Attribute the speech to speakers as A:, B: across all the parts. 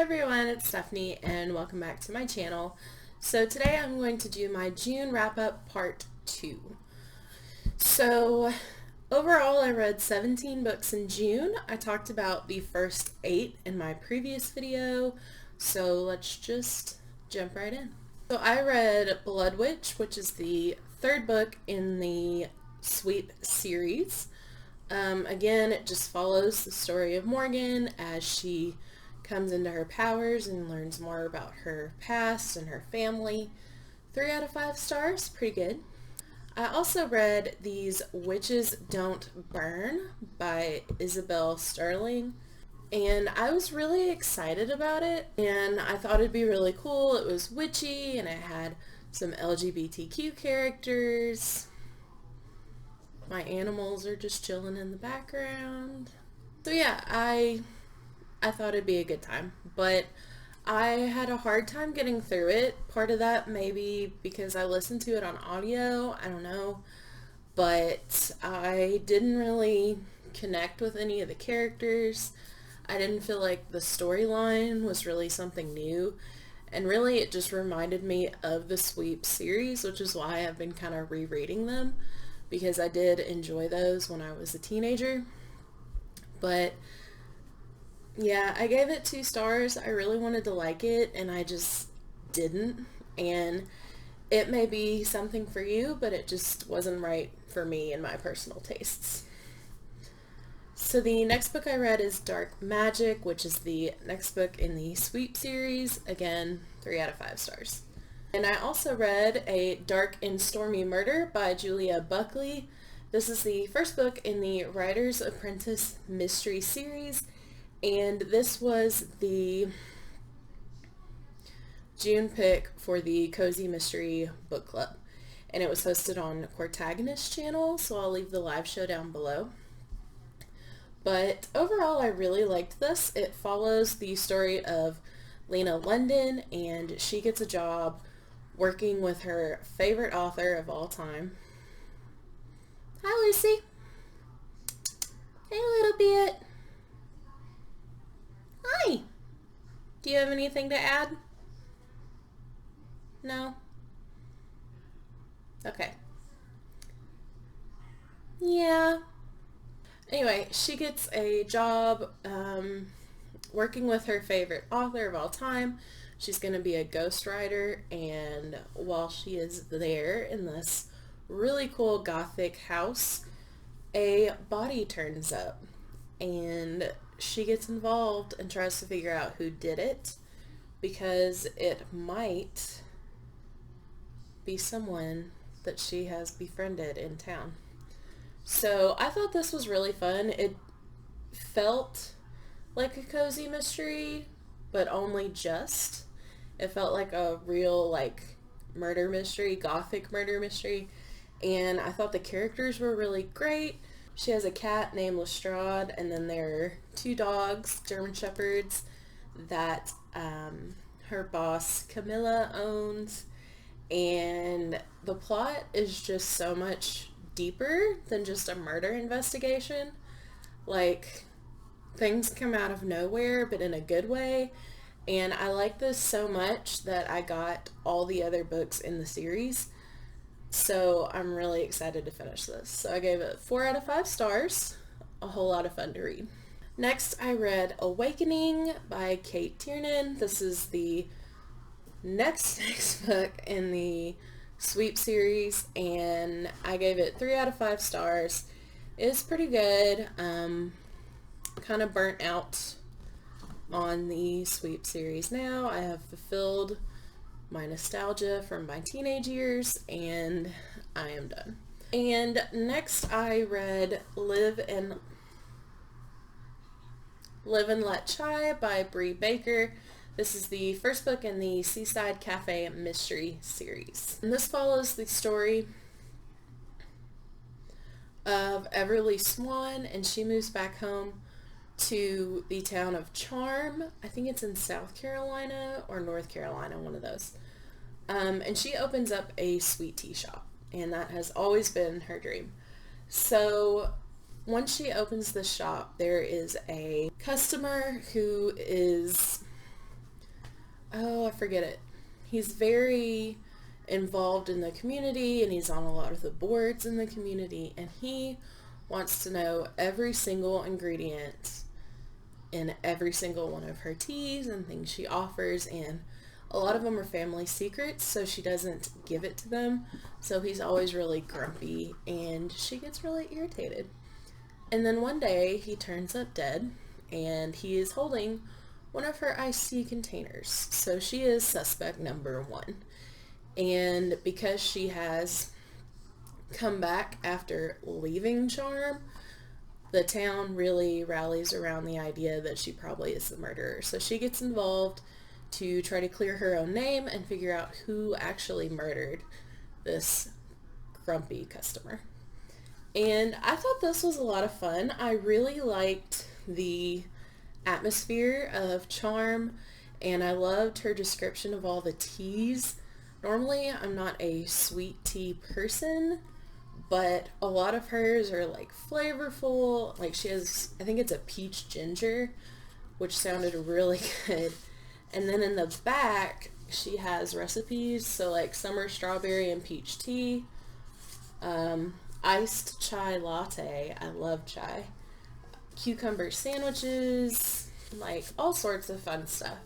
A: everyone, it's Stephanie and welcome back to my channel. So today I'm going to do my June wrap-up part 2. So overall I read 17 books in June. I talked about the first 8 in my previous video, so let's just jump right in. So I read Blood Witch, which is the 3rd book in the Sweep series. Again, it just follows the story of Morgan as she comes into her powers and learns more about her past and her family. 3 out of 5 stars, pretty good. I also read These Witches Don't Burn by Isabel Sterling, and I was really excited about it, and I thought it'd be really cool. It was witchy and it had some LGBTQ characters. My animals are just chilling in the background. So yeah, I thought it'd be a good time, but I had a hard time getting through it. Part of that maybe because I listened to it on audio, I don't know, but I didn't really connect with any of the characters. I didn't feel like the storyline was really something new, and really it just reminded me of the Sweep series, which is why I've been kind of rereading them, because I did enjoy those when I was a teenager. But yeah, I gave it 2 stars. I really wanted to like it and I just didn't, and it may be something for you, but it just wasn't right for me and my personal tastes. So the next book I read is Dark Magic, which is the next book in the Sweep series. Again, 3 out of 5 stars. And I also read A Dark and Stormy Murder by Julia Buckley. This is the first book in the Writer's Apprentice mystery series, and this was the June pick for the Cozy Mystery Book Club. And it was hosted on Cortagonist channel, so I'll leave the live show down below. But overall, I really liked this. It follows the story of Lena London, and she gets a job working with her favorite author of all time. Hi, Lucy. Hey, little bit. Hi. Do you have anything to add? No? Okay. Yeah. Anyway, she gets a job working with her favorite author of all time. She's going to be a ghostwriter, and while she is there in this really cool gothic house, a body turns up, and she gets involved and tries to figure out who did it, because it might be someone that she has befriended in town. So I thought this was really fun. It felt like a cozy mystery, but only just. It felt like a real murder mystery, gothic murder mystery, and I thought the characters were really great. She has a cat named Lestrade, and then there are 2 dogs, German Shepherds, that her boss Camilla owns, and the plot is just so much deeper than just a murder investigation. Like, things come out of nowhere, but in a good way, and I like this so much that I got all the other books in the series. So I'm really excited to finish this. So I gave it 4 out of 5 stars. A whole lot of fun to read. Next, I read Awakening by Kate Tiernan. This is the next book in the Sweep series, and I gave it 3 out of 5 stars. It's pretty good. Kind of burnt out on the Sweep series now. I have fulfilled my nostalgia from my teenage years, and I am done. And next I read Live and Let Chai by Bree Baker. This is the first book in the Seaside Cafe mystery series. And this follows the story of Everly Swan, and she moves back home to the town of Charm. I think it's in South Carolina or North Carolina, one of those. And she opens up a sweet tea shop, and that has always been her dream. So once she opens the shop, there is a customer who is oh, I forget it. He's very involved in the community, and he's on a lot of the boards in the community, and he wants to know every single ingredient in every single one of her teas and things she offers, and a lot of them are family secrets, so she doesn't give it to them. So he's always really grumpy, and she gets really irritated. And then one day he turns up dead, and he is holding one of her iced tea containers. So she is suspect number one. And because she has come back after leaving Charm, the town really rallies around the idea that she probably is the murderer. So she gets involved to try to clear her own name and figure out who actually murdered this grumpy customer. And I thought this was a lot of fun. I really liked the atmosphere of Charm, and I loved her description of all the teas. Normally, I'm not a sweet tea person, but a lot of hers are like flavorful. Like she has, I think it's a peach ginger, which sounded really good. And then in the back, she has recipes. So like summer strawberry and peach tea, iced chai latte. I love chai. Cucumber sandwiches, like all sorts of fun stuff.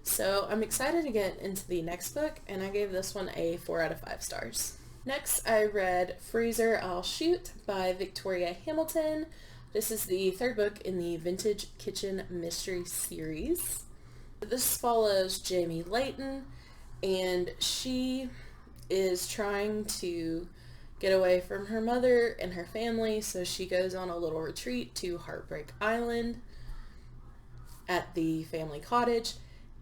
A: So I'm excited to get into the next book, and I gave this one a 4 out of 5 stars. Next, I read Freezer I'll Shoot by Victoria Hamilton. This is the third book in the Vintage Kitchen Mystery series. This follows Jamie Layton, and she is trying to get away from her mother and her family, so she goes on a little retreat to Heartbreak Island at the family cottage,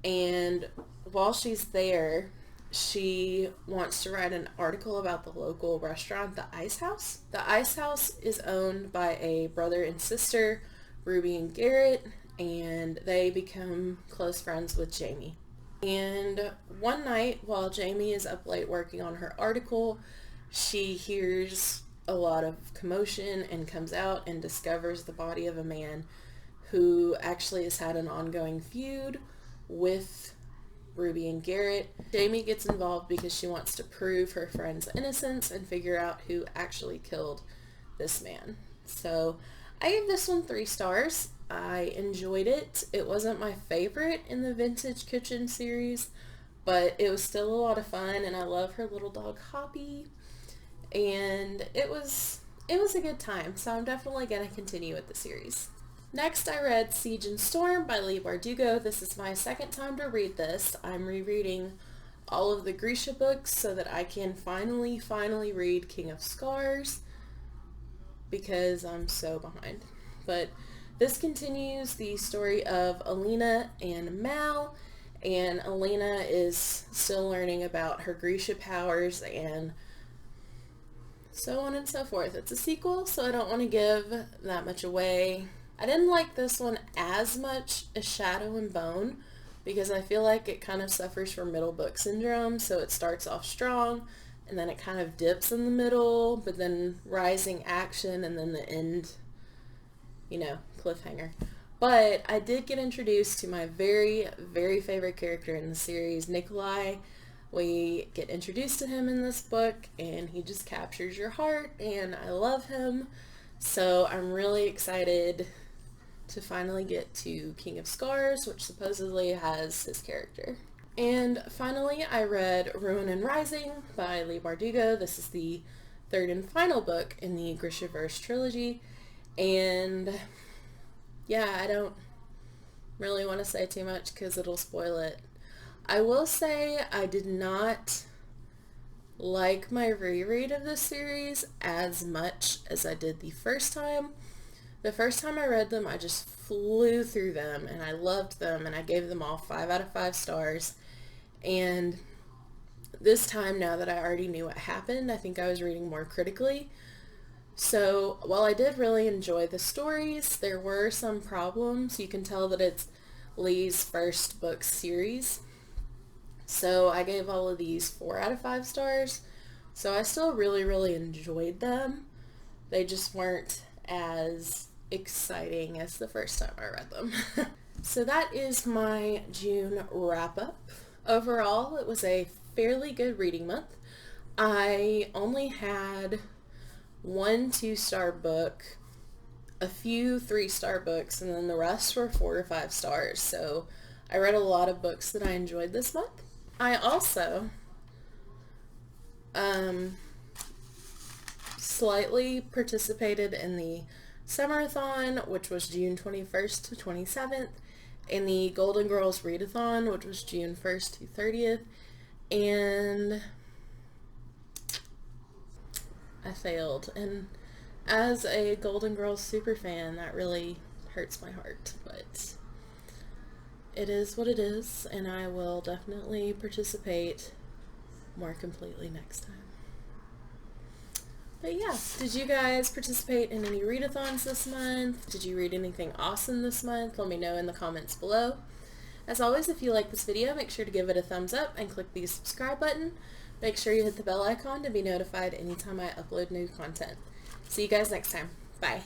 A: and while she's there, she wants to write an article about the local restaurant, the Ice House. The Ice House is owned by a brother and sister, Ruby and Garrett, and they become close friends with Jamie. And one night, while Jamie is up late working on her article, she hears a lot of commotion and comes out and discovers the body of a man who actually has had an ongoing feud with Ruby and Garrett. Jamie gets involved because she wants to prove her friend's innocence and figure out who actually killed this man. So I gave this one 3 stars. I enjoyed it. It wasn't my favorite in the Vintage Kitchen series, but it was still a lot of fun, and I love her little dog Hoppy, and it was a good time, so I'm definitely going to continue with the series. Next, I read Siege and Storm by Leigh Bardugo. This is my second time to read this. I'm rereading all of the Grisha books so that I can finally read King of Scars, because I'm so behind. But this continues the story of Alina and Mal, and Alina is still learning about her Grisha powers and so on and so forth. It's a sequel, so I don't want to give that much away. I didn't like this one as much as Shadow and Bone, because I feel like it kind of suffers from middle book syndrome. So it starts off strong, and then it kind of dips in the middle, but then rising action, and then the end, cliffhanger. But I did get introduced to my very, very favorite character in the series, Nikolai. We get introduced to him in this book, and he just captures your heart, and I love him. So I'm really excited to finally get to King of Scars, which supposedly has his character. And finally, I read Ruinin Rising by Leigh Bardugo. This is the third and final book in the Grishaverse trilogy. And yeah, I don't really want to say too much because it'll spoil it. I will say I did not like my reread of this series as much as I did the first time. The first time I read them, I just flew through them, and I loved them, and I gave them all 5 out of 5 stars. And this time, now that I already knew what happened, I think I was reading more critically. So while I did really enjoy the stories, there were some problems. You can tell that it's Leigh's first book series. So I gave all of these 4 out of 5 stars. So I still really, really enjoyed them. They just weren't as exciting as the first time I read them. So that is my June wrap up. Overall, it was a fairly good reading month. I only had one 2-star book, a few 3-star books, and then the rest were 4 or 5 stars. So I read a lot of books that I enjoyed this month. I also slightly participated in the Summerathon, which was June 21st to 27th, and the Golden Girls Readathon, which was June 1st to 30th, and I failed. And as a Golden Girls super fan, that really hurts my heart, but it is what it is, and I will definitely participate more completely next time. But yeah, did you guys participate in any readathons this month? Did you read anything awesome this month? Let me know in the comments below. As always, if you like this video, make sure to give it a thumbs up and click the subscribe button. Make sure you hit the bell icon to be notified anytime I upload new content. See you guys next time. Bye.